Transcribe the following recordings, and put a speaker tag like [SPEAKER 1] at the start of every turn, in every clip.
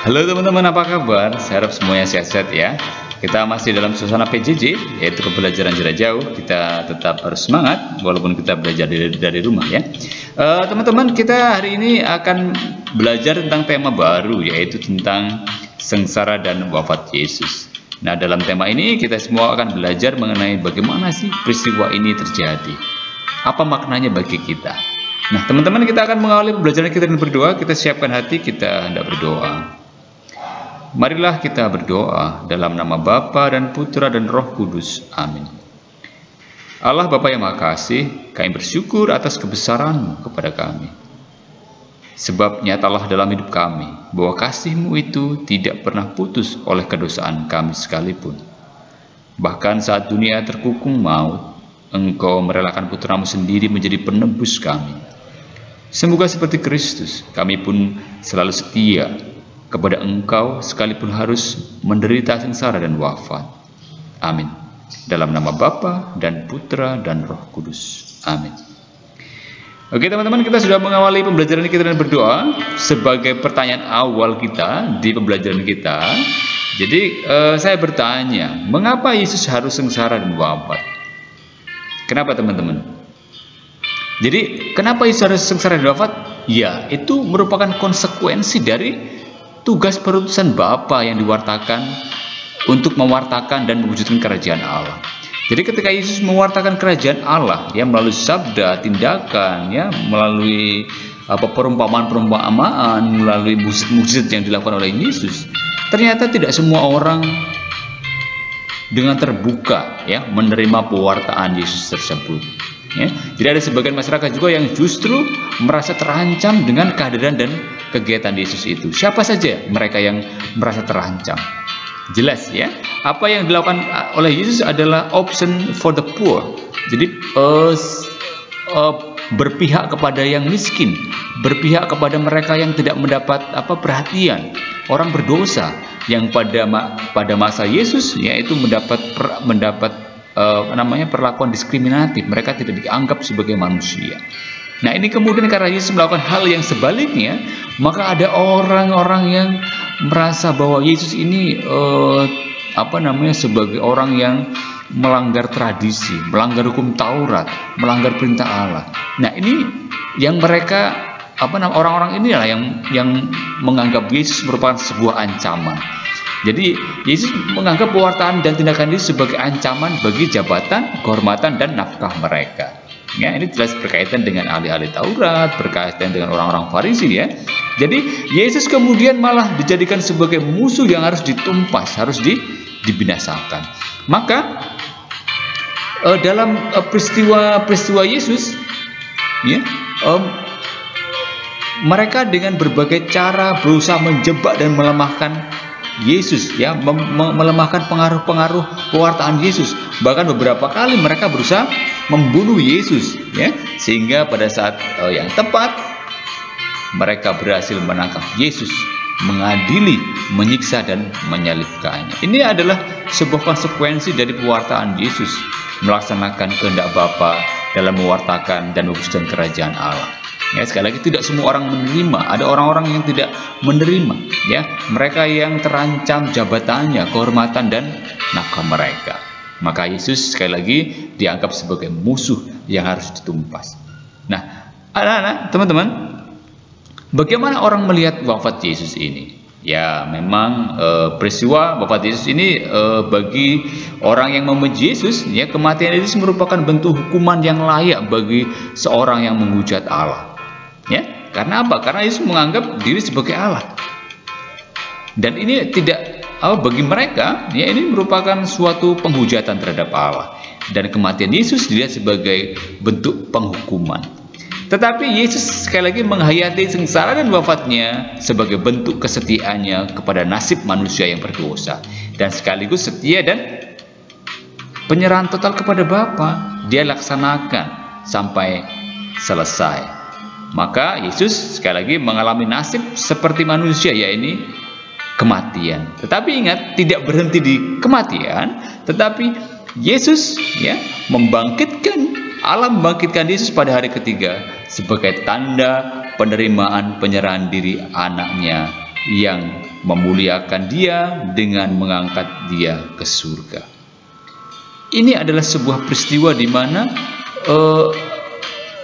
[SPEAKER 1] Halo teman-teman, apa kabar? Saya harap semuanya sehat-sehat ya. Kita masih dalam suasana PJJ, yaitu pembelajaran jarak jauh. Kita tetap harus semangat walaupun kita belajar dari rumah ya. Teman-teman, kita hari ini akan belajar tentang tema baru, yaitu tentang sengsara dan wafat Yesus. Nah, dalam tema ini kita semua akan belajar mengenai bagaimana sih peristiwa ini terjadi. Apa maknanya bagi kita? Nah, teman-teman, kita akan mengawali pembelajaran kita dengan berdoa. Kita siapkan hati, kita hendak berdoa. Marilah kita berdoa dalam nama Bapa dan Putra dan Roh Kudus. Amin. Allah Bapa yang Maha Kasih, kami bersyukur atas kebesaran-Mu kepada kami. Sebab nyatalah dalam hidup kami bahwa kasih-Mu itu tidak pernah putus oleh kedosaan kami sekalipun. Bahkan saat dunia terkukung maut, Engkau merelakan Putra-Mu sendiri menjadi penebus kami. Semoga seperti Kristus, kami pun selalu setia kepada Engkau sekalipun harus menderita sengsara dan wafat. Amin. Dalam nama Bapa dan Putra dan Roh Kudus. Amin. Oke teman-teman, kita sudah mengawali pembelajaran kita dengan berdoa. Sebagai pertanyaan awal kita di pembelajaran kita, jadi saya bertanya, mengapa Yesus harus sengsara dan wafat? Kenapa teman-teman? Jadi kenapa Yesus harus sengsara dan wafat? Ya, itu merupakan konsekuensi dari tugas perutusan Bapa yang diwartakan untuk mewartakan dan mewujudkan kerajaan Allah. Jadi ketika Yesus mewartakan kerajaan Allah, ya melalui sabda, tindakan, ya melalui perumpamaan-perumpamaan, melalui mujizat yang dilakukan oleh Yesus, ternyata tidak semua orang dengan terbuka ya menerima pewartaan Yesus tersebut. Ya, jadi ada sebagian masyarakat juga yang justru merasa terancam dengan kehadiran dan kegiatan Yesus itu. Siapa saja mereka yang merasa terancam? Jelas ya, apa yang dilakukan oleh Yesus adalah option for the poor. Jadi berpihak kepada yang miskin, berpihak kepada mereka yang tidak mendapat perhatian, orang berdosa yang pada masa Yesus yaitu mendapat perlakuan diskriminatif. Mereka tidak dianggap sebagai manusia. Nah, ini kemudian karena Yesus melakukan hal yang sebaliknya, maka ada orang-orang yang merasa bahwa Yesus ini sebagai orang yang melanggar tradisi, melanggar hukum Taurat, melanggar perintah Allah. Nah, ini yang mereka orang-orang inilah yang menganggap Yesus merupakan sebuah ancaman. Jadi Yesus menganggap pewartaan dan tindakan ini sebagai ancaman bagi jabatan, kehormatan, dan nafkah mereka. Ya, ini jelas berkaitan dengan ahli-ahli Taurat, berkaitan dengan orang-orang Farisi ya. Jadi Yesus kemudian malah dijadikan sebagai musuh yang harus ditumpas, harus dibinasakan. Maka dalam peristiwa Yesus, ya, mereka dengan berbagai cara berusaha menjebak dan melemahkan Yesus ya, melemahkan pengaruh-pengaruh pewartaan Yesus. Bahkan beberapa kali mereka berusaha membunuh Yesus ya, sehingga pada saat yang tepat mereka berhasil menangkap Yesus, mengadili, menyiksa dan menyalibkannya. Ini adalah sebuah konsekuensi dari pewartaan Yesus melaksanakan kehendak Bapa dalam mewartakan dan mewujudkan kerajaan Allah. Ya, sekali lagi tidak semua orang menerima, ada orang-orang yang tidak menerima ya, mereka yang terancam jabatannya, kehormatan dan nafkah mereka. Maka Yesus sekali lagi dianggap sebagai musuh yang harus ditumpas. Nah, anak-anak, teman-teman, bagaimana orang melihat wafat Yesus ini? Ya, memang peristiwa wafat Yesus ini bagi orang yang memuji Yesus, ya kematian Yesus merupakan bentuk hukuman yang layak bagi seorang yang menghujat Allah. Ya, karena apa? Karena Yesus menganggap diri sebagai Allah. Dan ini tidak bagi mereka, ya ini merupakan suatu penghujatan terhadap Allah. Dan kematian Yesus dilihat sebagai bentuk penghukuman. Tetapi Yesus sekali lagi menghayati sengsara dan wafatnya sebagai bentuk kesetiaannya kepada nasib manusia yang berdosa, dan sekaligus setia dan penyerahan total kepada Bapa dia laksanakan sampai selesai. Maka Yesus sekali lagi mengalami nasib seperti manusia, yaitu kematian. Tetapi ingat, tidak berhenti di kematian, tetapi Yesus ya Allah membangkitkan Yesus pada hari ketiga sebagai tanda penerimaan penyerahan diri anaknya yang memuliakan dia dengan mengangkat dia ke surga. Ini adalah sebuah peristiwa di mana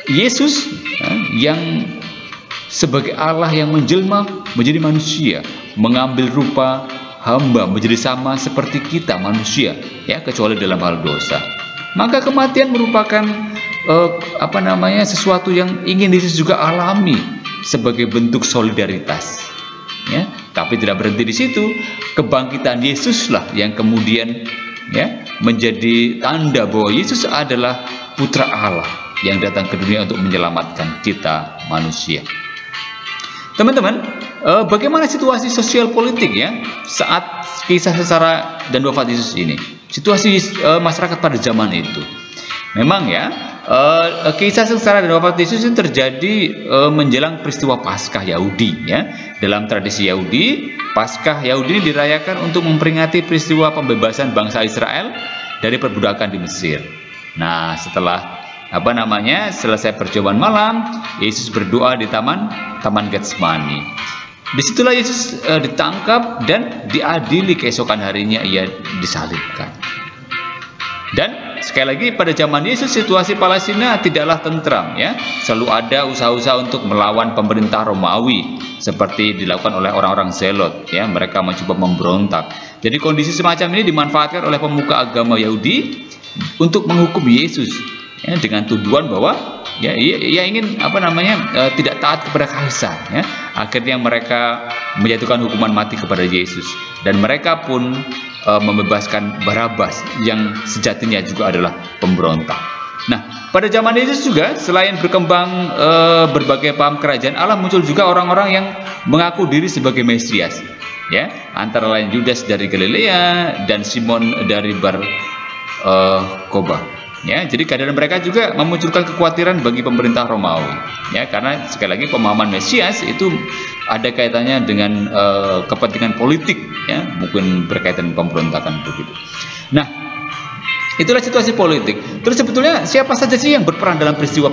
[SPEAKER 1] Yesus yang sebagai Allah yang menjelma menjadi manusia, mengambil rupa hamba menjadi sama seperti kita manusia, ya, kecuali dalam hal dosa. Maka kematian merupakan sesuatu yang ingin Yesus juga alami sebagai bentuk solidaritas, ya. Tapi tidak berhenti di situ. Kebangkitan Yesuslah yang kemudian, ya, menjadi tanda bahwa Yesus adalah putra Allah yang datang ke dunia untuk menyelamatkan kita manusia. Teman-teman, bagaimana situasi sosial politik, ya, saat kisah sengsara dan wafat Yesus ini? Situasi masyarakat pada zaman itu. Memang, ya, kisah sengsara dan wafat Yesus itu terjadi menjelang peristiwa Paskah Yahudi, ya. Dalam tradisi Yahudi, Paskah Yahudi dirayakan untuk memperingati peristiwa pembebasan bangsa Israel dari perbudakan di Mesir. Nah, setelah selesai perjamuan malam, Yesus berdoa di taman Getsemani. Disitulah Yesus ditangkap dan diadili. Keesokan harinya ia disalibkan. Dan sekali lagi, pada zaman Yesus situasi Palestina tidaklah tentram, ya. Selalu ada usaha-usaha untuk melawan pemerintah Romawi seperti dilakukan oleh orang-orang Zelot, ya. Mereka mencoba memberontak. Jadi kondisi semacam ini dimanfaatkan oleh pemuka agama Yahudi untuk menghukum Yesus, ya, dengan tuduhan bahwa, ya, ia ingin tidak taat kepada kaisar, ya. Akhirnya mereka menjatuhkan hukuman mati kepada Yesus, dan mereka pun membebaskan Barabas yang sejatinya juga adalah pemberontak. Nah, pada zaman Yesus juga, selain berkembang berbagai paham kerajaan Allah, muncul juga orang-orang yang mengaku diri sebagai Mesias, ya, antara lain Yudas dari Galilea dan Simon dari Koba. Ya, jadi kehadiran mereka juga memunculkan kekhawatiran bagi pemerintah Romawi, ya, karena sekali lagi pemahaman Mesias itu ada kaitannya dengan kepentingan politik, ya, mungkin berkaitan pemberontakan begitu. Nah, itulah situasi politik. Terus sebetulnya siapa saja sih yang berperan dalam peristiwa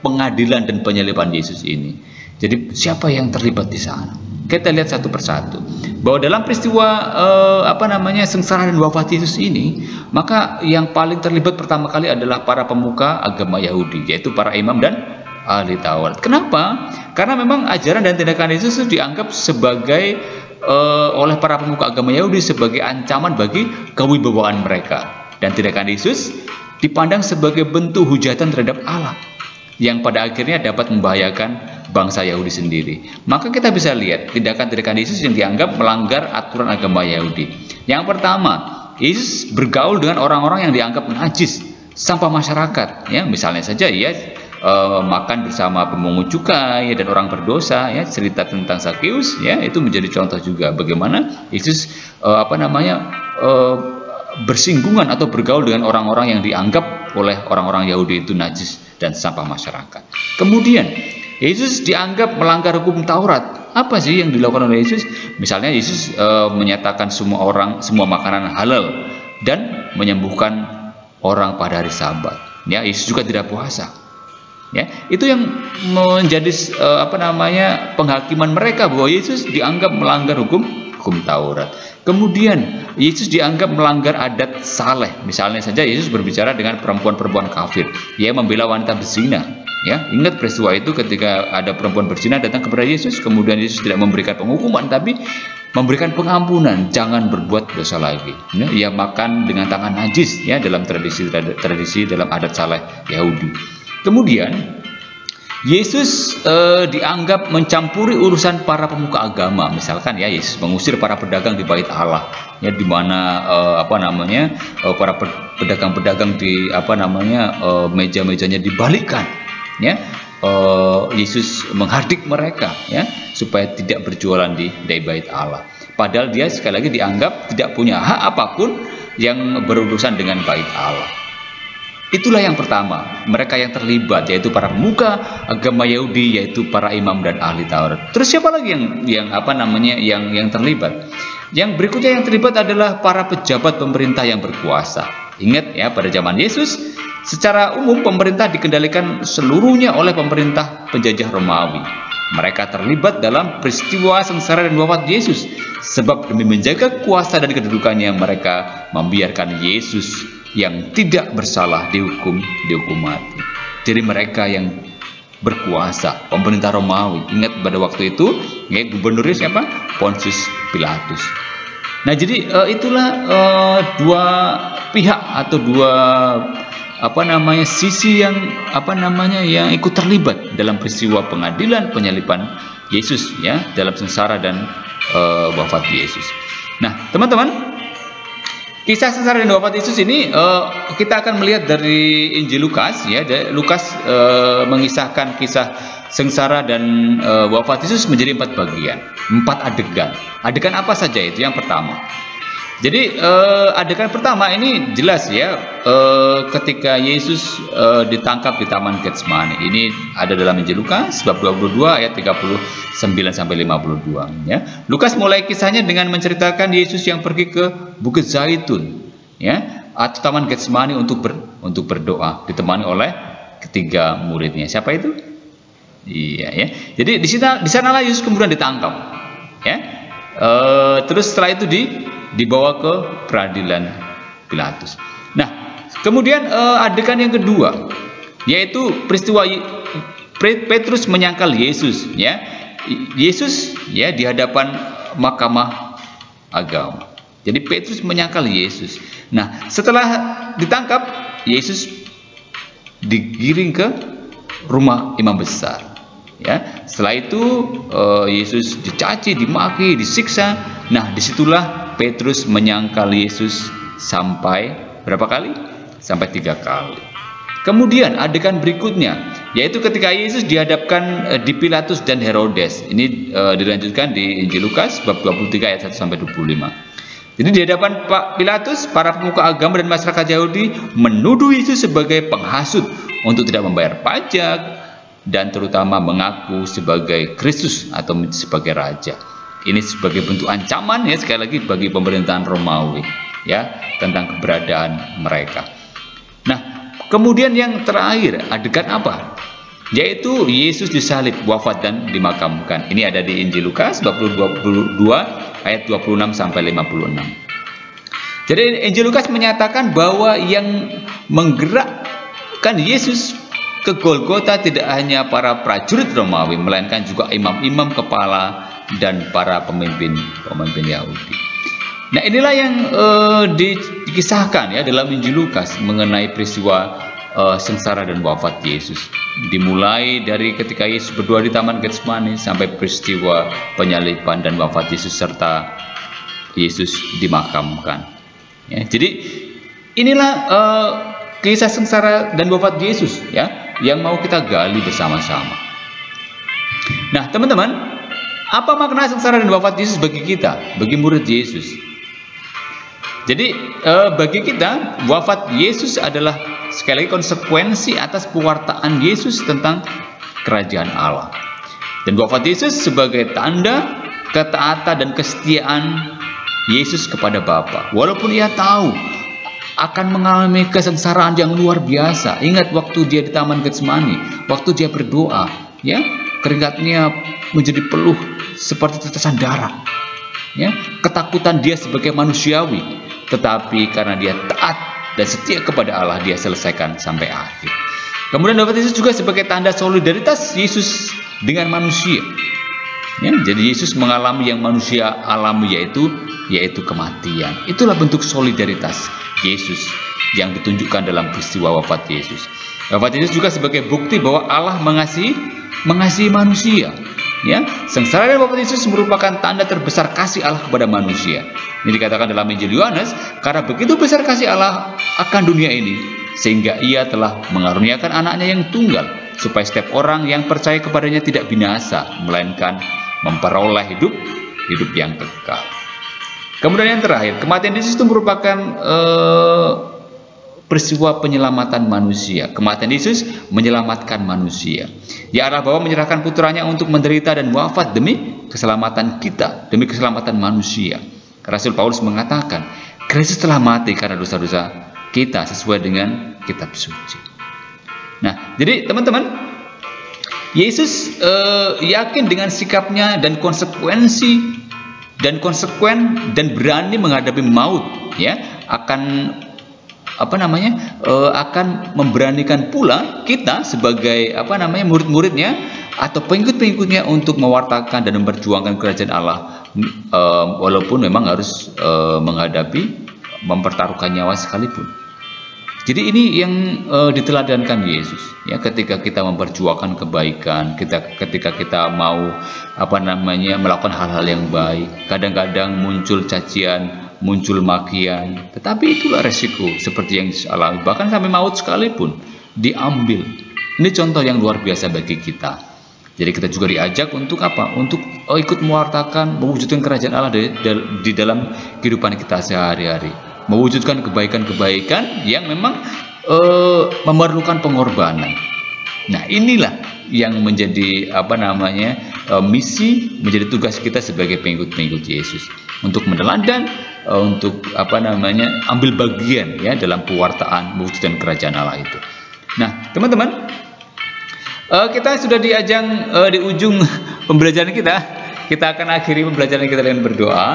[SPEAKER 1] pengadilan dan penyaliban Yesus ini? Jadi siapa yang terlibat di sana? Kita lihat satu persatu bahwa dalam peristiwa sengsara dan wafat Yesus ini, maka yang paling terlibat pertama kali adalah para pemuka agama Yahudi, yaitu para imam dan ahli Taurat. Kenapa? Karena memang ajaran dan tindakan Yesus itu dianggap sebagai oleh para pemuka agama Yahudi sebagai ancaman bagi kewibawaan mereka, dan tindakan Yesus dipandang sebagai bentuk hujatan terhadap Allah yang pada akhirnya dapat membahayakan bangsa Yahudi sendiri. Maka kita bisa lihat tindakan-tindakan Yesus yang dianggap melanggar aturan agama Yahudi. Yang pertama, Yesus bergaul dengan orang-orang yang dianggap najis, sampah masyarakat, ya. Misalnya saja ia makan bersama pemungut cukai dan orang berdosa, ya. Cerita tentang Sakeus, ya, itu menjadi contoh juga bagaimana Yesus bersinggungan atau bergaul dengan orang-orang yang dianggap oleh orang-orang Yahudi itu najis dan sampah masyarakat. Kemudian Yesus dianggap melanggar hukum Taurat. Apa sih yang dilakukan oleh Yesus? Misalnya Yesus menyatakan semua makanan halal dan menyembuhkan orang pada hari Sabat. Ya, Yesus juga tidak puasa. Ya, itu yang menjadi penghakiman mereka bahwa Yesus dianggap melanggar hukum Taurat. Kemudian Yesus dianggap melanggar adat saleh. Misalnya saja Yesus berbicara dengan perempuan-perempuan kafir. Ia membela wanita berzina. Ya, ingat peristiwa itu ketika ada perempuan berzina datang kepada Yesus, kemudian Yesus tidak memberikan penghukuman tapi memberikan pengampunan, jangan berbuat dosa lagi. Ya, ia makan dengan tangan najis, ya, dalam tradisi dalam adat saleh Yahudi. Kemudian Yesus dianggap mencampuri urusan para pemuka agama. Misalkan, ya, Yesus mengusir para pedagang di Bait Allah, ya, di mana para pedagang-pedagang di meja-mejanya dibalikkan, ya. Yesus menghardik mereka, ya, supaya tidak berjualan di Bait Allah. Padahal dia sekali lagi dianggap tidak punya hak apapun yang berurusan dengan Bait Allah. Itulah yang pertama, mereka yang terlibat, yaitu para pemuka agama Yahudi, yaitu para imam dan ahli Taurat. Terus siapa lagi yang terlibat? Yang berikutnya yang terlibat adalah para pejabat pemerintah yang berkuasa. Ingat, ya, pada zaman Yesus secara umum pemerintah dikendalikan seluruhnya oleh pemerintah penjajah Romawi. Mereka terlibat dalam peristiwa sengsara dan wafat Yesus, sebab demi menjaga kuasa dan kedudukannya mereka membiarkan Yesus yang tidak bersalah dihukum mati. Jadi mereka yang berkuasa, pemerintah Romawi. Ingat pada waktu itu, ya, gubernurnya siapa? Pontius Pilatus. Nah, jadi itulah dua pihak atau dua sisi yang yang ikut terlibat dalam peristiwa pengadilan penyaliban Yesus, ya, dalam sengsara dan wafat Yesus. Nah, teman-teman, kisah sengsara dan wafat Yesus ini kita akan melihat dari Injil Lukas, ya. Lukas mengisahkan kisah sengsara dan wafat Yesus menjadi 4 bagian, 4 adegan. Adegan apa saja itu? Yang pertama. Jadi adegan pertama ini jelas, ya, ketika Yesus ditangkap di Taman Getsemani. Ini ada dalam Injil Lukas bab 22 ayat 39 sampai 52, ya. Lukas mulai kisahnya dengan menceritakan Yesus yang pergi ke Bukit Zaitun, ya, atau Taman Getsemani untuk berdoa, ditemani oleh ketiga muridnya. Siapa itu? Iya, ya. Jadi di sanalah Yesus kemudian ditangkap, ya. Terus setelah itu dibawa ke peradilan Pilatus. Nah, kemudian adegan yang kedua, yaitu peristiwa Petrus menyangkal Yesus, ya. Yesus, ya, di hadapan mahkamah agama. Jadi Petrus menyangkal Yesus. Nah, setelah ditangkap, Yesus digiring ke rumah imam besar, ya. Setelah itu Yesus dicaci, dimaki, disiksa. Nah, disitulah Petrus menyangkal Yesus sampai berapa kali? Sampai 3 kali. Kemudian adegan berikutnya, yaitu ketika Yesus dihadapkan di Pilatus dan Herodes. Ini dilanjutkan di Injil Lukas bab 23 ayat 1 sampai 25. Jadi di hadapan Pak Pilatus, para pemuka agama dan masyarakat Yahudi menuduh Yesus sebagai penghasut untuk tidak membayar pajak dan terutama mengaku sebagai Kristus atau sebagai raja. Ini sebagai bentuk ancaman, ya, sekali lagi bagi pemerintahan Romawi, ya, tentang keberadaan mereka. Nah, kemudian yang terakhir, adegan apa? Yaitu Yesus disalib, wafat dan dimakamkan. Ini ada di Injil Lukas bab 22 ayat 26 sampai 56. Jadi Injil Lukas menyatakan bahwa yang menggerakkan Yesus ke Golgota tidak hanya para prajurit Romawi, melainkan juga imam-imam kepala dan para pemimpin Yahudi. Nah, inilah yang dikisahkan, ya, dalam Injil Lukas mengenai peristiwa sengsara dan wafat Yesus. Dimulai dari ketika Yesus berdoa di Taman Getsemani sampai peristiwa penyaliban dan wafat Yesus serta Yesus dimakamkan. Ya, jadi inilah kisah sengsara dan wafat Yesus, ya, yang mau kita gali bersama-sama. Nah, teman-teman, apa makna sengsara dan wafat Yesus bagi kita, bagi murid Yesus? Jadi bagi kita, wafat Yesus adalah sekali lagi konsekuensi atas pewartaan Yesus tentang kerajaan Allah. Dan wafat Yesus sebagai tanda ketaatan dan kesetiaan Yesus kepada Bapa. Walaupun ia tahu akan mengalami kesengsaraan yang luar biasa. Ingat waktu dia di Taman Getsemani, waktu dia berdoa, ya, keringatnya menjadi peluh seperti tetesan darah, ya. Ketakutan dia sebagai manusiawi, tetapi karena dia taat dan setia kepada Allah, dia selesaikan sampai akhir. Kemudian wafat Yesus juga sebagai tanda solidaritas Yesus dengan manusia, ya. Jadi Yesus mengalami yang manusia alami, yaitu kematian. Itulah bentuk solidaritas Yesus yang ditunjukkan dalam peristiwa wafat Yesus. Wafat Yesus juga sebagai bukti bahwa Allah mengasihi manusia, ya. Sengsara dan wafat Yesus merupakan tanda terbesar kasih Allah kepada manusia. Ini dikatakan dalam Injil Yohanes, karena begitu besar kasih Allah akan dunia ini, sehingga ia telah mengaruniakan anaknya yang tunggal, supaya setiap orang yang percaya kepadanya tidak binasa, melainkan memperoleh hidup yang kekal. Kemudian yang terakhir, kematian Yesus itu merupakan peristiwa penyelamatan manusia. Kematian Yesus menyelamatkan manusia. Ya, Allah Bapa menyerahkan putranya untuk menderita dan wafat demi keselamatan kita, demi keselamatan manusia. Rasul Paulus mengatakan, Kristus telah mati karena dosa-dosa kita sesuai dengan kitab suci. Nah, jadi teman-teman, Yesus yakin dengan sikapnya dan konsekuen dan berani menghadapi maut, ya, akan akan memberanikan pula kita sebagai murid-muridnya atau pengikut-pengikutnya untuk mewartakan dan memperjuangkan kerajaan Allah, walaupun memang harus mempertaruhkan nyawa sekalipun. Jadi ini yang diteladankan Yesus, ya, ketika kita memperjuangkan kebaikan, ketika kita mau melakukan hal-hal yang baik, kadang-kadang muncul cacian, muncul makian, tetapi itulah resiko seperti yang Yesus alami, bahkan sampai maut sekalipun diambil. Ini contoh yang luar biasa bagi kita. Jadi kita juga diajak untuk apa? Untuk ikut mewartakan, mewujudkan kerajaan Allah di dalam kehidupan kita sehari-hari. Mewujudkan kebaikan-kebaikan yang memang memerlukan pengorbanan. Nah, inilah yang menjadi misi, menjadi tugas kita sebagai pengikut-pengikut Yesus, untuk meneladani, untuk ambil bagian, ya, dalam pewartaan mewujudkan kerajaan Allah itu. Nah, teman-teman, kita sudah di ujung pembelajaran kita. Kita akan akhiri pembelajaran kita dengan berdoa.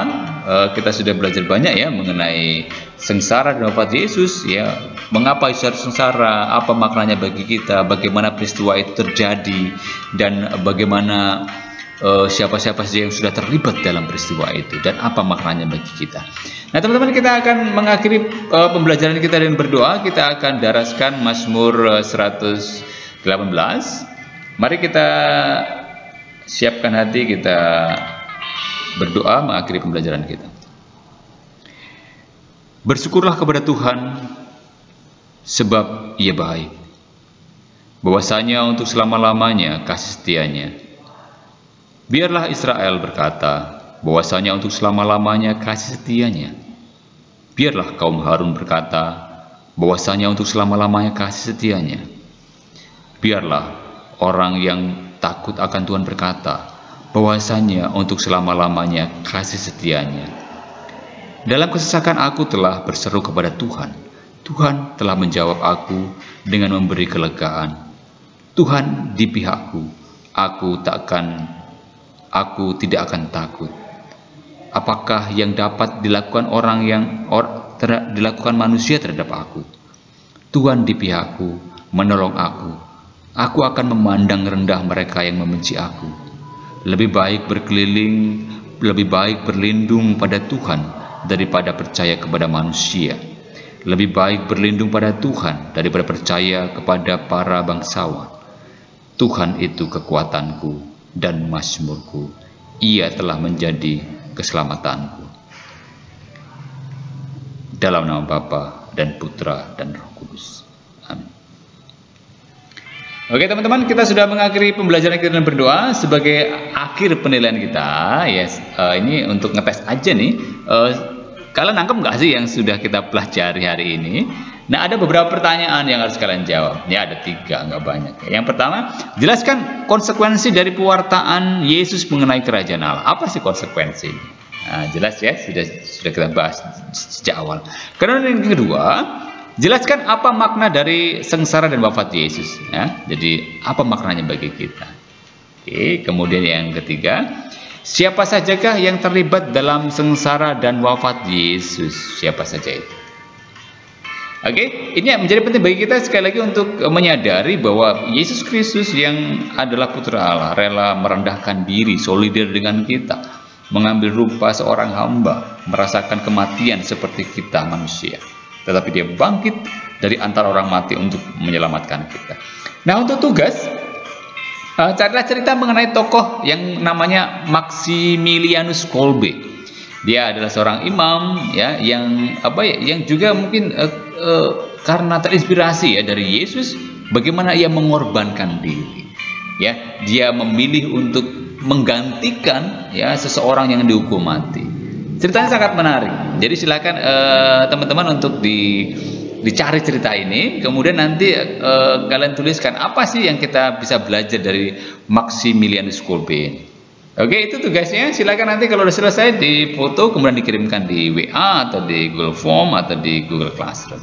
[SPEAKER 1] Kita sudah belajar banyak, ya, mengenai sengsara dan wafat Yesus, ya. Mengapa Yesus harus sengsara, apa maknanya bagi kita, bagaimana peristiwa itu terjadi, dan bagaimana siapa-siapa saja yang sudah terlibat dalam peristiwa itu, dan apa maknanya bagi kita. Nah, teman-teman, kita akan mengakhiri pembelajaran kita dengan berdoa. Kita akan daraskan Mazmur 118. Mari kita siapkan hati, kita berdoa mengakhiri pembelajaran kita. Bersyukurlah kepada Tuhan, sebab Ia baik. Bahwasanya untuk selama-lamanya kasih setianya. Biarlah Israel berkata, bahwasanya untuk selama-lamanya kasih setianya. Biarlah kaum Harun berkata, bahwasanya untuk selama-lamanya kasih setianya. Biarlah orang yang takut akan Tuhan berkata, bahwasanya untuk selama-lamanya kasih setianya. Dalam kesesakan aku telah berseru kepada Tuhan. Tuhan telah menjawab aku dengan memberi kelegaan. Tuhan di pihakku, aku tidak akan takut. Apakah yang dapat dilakukan dilakukan manusia terhadap aku? Tuhan di pihakku, menolong aku. Aku akan memandang rendah mereka yang membenci aku. Lebih baik berlindung pada Tuhan daripada percaya kepada manusia. Lebih baik berlindung pada Tuhan daripada percaya kepada para bangsawan. Tuhan itu kekuatanku dan mazmurku. Ia telah menjadi keselamatanku. Dalam nama Bapa dan Putra dan Roh Kudus. Amin. Oke, teman-teman, kita sudah mengakhiri pembelajaran kita dengan berdoa sebagai akhir penilaian kita. Yes, ini untuk ngetes aja nih. Kalian nangkep nggak sih yang sudah kita pelajari hari ini? Nah, ada beberapa pertanyaan yang harus kalian jawab. Ya, ada 3, nggak banyak. Yang pertama, jelaskan konsekuensi dari pewartaan Yesus mengenai kerajaan Allah. Apa sih konsekuensi ini? Nah, jelas ya, sudah kita bahas sejak awal. Karena yang kedua, jelaskan apa makna dari sengsara dan wafat Yesus, ya. Jadi apa maknanya bagi kita? Oke, kemudian yang ketiga, siapa sajakah yang terlibat dalam sengsara dan wafat Yesus? Siapa saja itu? Oke, ini menjadi penting bagi kita sekali lagi untuk menyadari bahwa Yesus Kristus yang adalah Putra Allah rela merendahkan diri, solider dengan kita, mengambil rupa seorang hamba, merasakan kematian seperti kita manusia. Tetapi dia bangkit dari antara orang mati untuk menyelamatkan kita. Nah, untuk tugas, carilah cerita mengenai tokoh yang namanya Maximilianus Kolbe. Dia adalah seorang imam, ya, yang juga mungkin karena terinspirasi, ya, dari Yesus, bagaimana ia mengorbankan diri. Ya, dia memilih untuk menggantikan, ya, seseorang yang dihukum mati. Ceritanya sangat menarik. Jadi silakan teman-teman untuk dicari cerita ini, kemudian nanti kalian tuliskan apa sih yang kita bisa belajar dari Maximilianus Kolbe ini. Oke, itu tugasnya. Silakan nanti kalau sudah selesai difoto, kemudian dikirimkan di WA atau di Google Form atau di Google Classroom.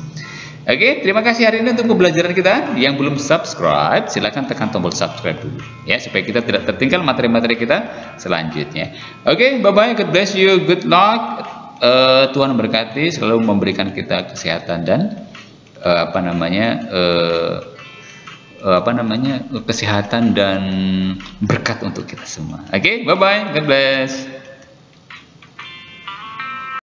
[SPEAKER 1] Oke, terima kasih hari ini untuk pembelajaran kita. Yang belum subscribe, silahkan tekan tombol subscribe dulu ya, supaya kita tidak tertinggal materi-materi kita selanjutnya. Oke, bye-bye, God bless you, good luck. Tuhan memberkati, selalu memberikan kita kesehatan dan kesehatan dan berkat untuk kita semua. Oke, bye-bye, God bless.